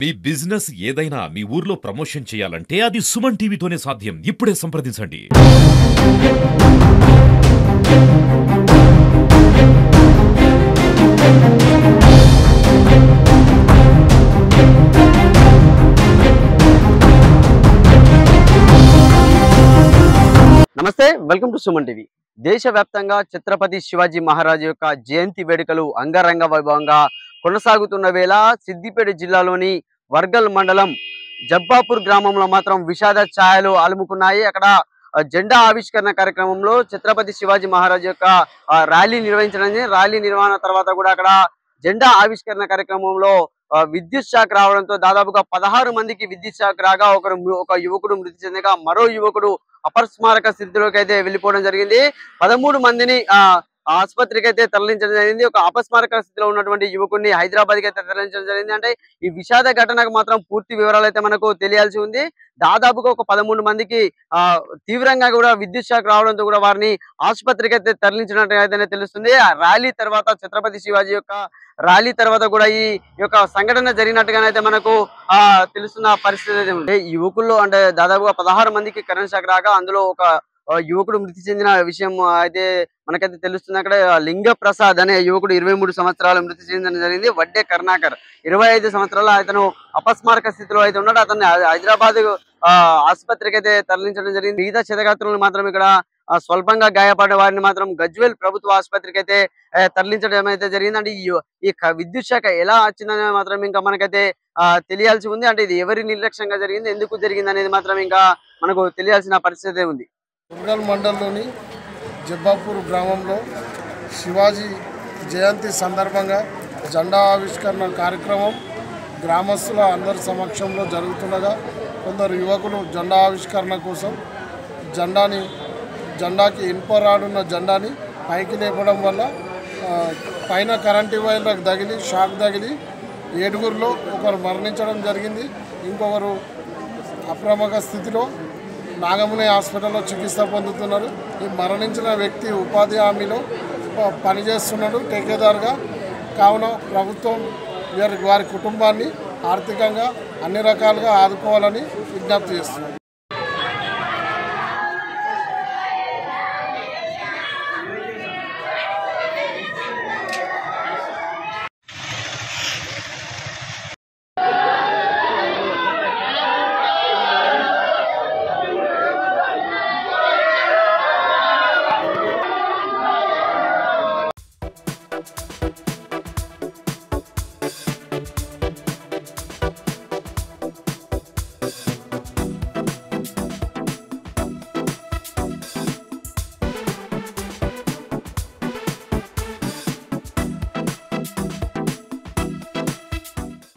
మీ business ఏదైనా మీ ఊర్లో promotion చేయాలంటే అది సుమన్ టీవీతోనే సాధ్యం. ఇప్పుడే సంప్రదించండి. నమస్తే, వెల్కమ్ టు సుమన్ టీవీ. దేశవ్యాప్తంగా ఛత్రపతి శివాజీ మహారాజ్ యొక్క జయంతి వేడుకలు అంగరంగ వైభవంగా కొనసాగుతున్న వేళ సిద్దిపేట జిల్లాలోని వర్గల్ మండలం జబ్బాపూర్ గ్రామంలో మాత్రం విషాద ఛాయలు అలుముకున్నాయి. అక్కడ జెండా ఆవిష్కరణ కార్యక్రమంలో ఛత్రపతి శివాజీ మహారాజ్ యొక్క ర్యాలీ నిర్వహించడం. ర్యాలీ నిర్వహణ తర్వాత కూడా అక్కడ జెండా ఆవిష్కరణ కార్యక్రమంలో విద్యుత్ షాక్ రావడంతో దాదాపుగా 16 మందికి విద్యుత్ షాక్ రాగా ఒక యువకుడు మృతి చెందగా మరో యువకుడు అపస్మారక స్థితిలోకి అయితే వెళ్ళిపోవడం జరిగింది. 13 మందిని ఆసుపత్రికి అయితే తరలించడం జరిగింది. ఒక అపస్మారక స్థితిలో ఉన్నటువంటి యువకుడిని హైదరాబాద్ కి అయితే తరలించడం జరిగింది. అంటే ఈ విషాద ఘటనకు మాత్రం పూర్తి వివరాలు అయితే మనకు తెలియాల్సి ఉంది. దాదాపుగా ఒక 13 మందికి తీవ్రంగా కూడా విద్యుత్ షాక్ రావడంతో కూడా వారిని ఆసుపత్రికి అయితే తరలించినట్టు అయితేనే తెలుస్తుంది. ఆ ర్యాలీ తర్వాత ఛత్రపతి శివాజీ యొక్క ర్యాలీ తర్వాత కూడా ఈ యొక్క సంఘటన జరిగినట్టుగానైతే మనకు తెలుస్తున్న పరిస్థితి ఉంది. యువకుల్లో అంటే దాదాపుగా 16 మందికి కరెంట్ షాక్ రాగా అందులో ఒక యువకుడు మృతి చెందిన విషయం అయితే మనకైతే తెలుస్తుంది. అక్కడ లింగ ప్రసాద్ అనే యువకుడు 23 సంవత్సరాలు మృతి చెందడం జరిగింది. వడ్డే కరుణాకర్ 25 సంవత్సరాల అతను అపస్మారక స్థితిలో అయితే ఉన్నాడు. అతన్ని హైదరాబాద్ ఆసుపత్రికి అయితే తరలించడం జరిగింది. మిగతా క్షతగాత్రులను మాత్రం ఇక్కడ స్వల్పంగా గాయపడే వారిని మాత్రం గజ్వేల్ ప్రభుత్వ ఆసుపత్రికి అయితే తరలించడం అయితే జరిగింది. అంటే ఈ విద్యుత్ శాఖ ఎలా వచ్చిందనే మాత్రం ఇంకా మనకైతే తెలియాల్సి ఉంది. అంటే ఇది ఎవరి నిర్లక్ష్యంగా జరిగింది, ఎందుకు జరిగింది అనేది మాత్రం ఇంకా మనకు తెలియాల్సిన పరిస్థితి ఉంది. వర్గల్ మండలంలోని జబ్బాపూర్ గ్రామంలో శివాజీ జయంతి సందర్భంగా జెండా ఆవిష్కరణ కార్యక్రమం గ్రామస్తుల అందరి సమక్షంలో జరుగుతుండగా కొందరు యువకులు జెండా ఆవిష్కరణ కోసం జెండాకి ఇనుపరాడున్న జెండాని పైకి లేపడం వల్ల పైన కరెంటు వైర్లకు తగిలి షాక్ తగిలి 7గురిలో ఒకరు మరణించడం జరిగింది. ఇంకొకరు అప్రమక స్థితిలో నాగముని హాస్పిటల్లో చికిత్స పొందుతున్నారు. ఈ మరణించిన వ్యక్తి ఉపాధి హామీలో పనిచేస్తున్నాడు ఠేకేదారుగా. కావున ప్రభుత్వం వారి కుటుంబాన్ని ఆర్థికంగా అన్ని రకాలుగా ఆదుకోవాలని విజ్ఞప్తి చేస్తున్నారు.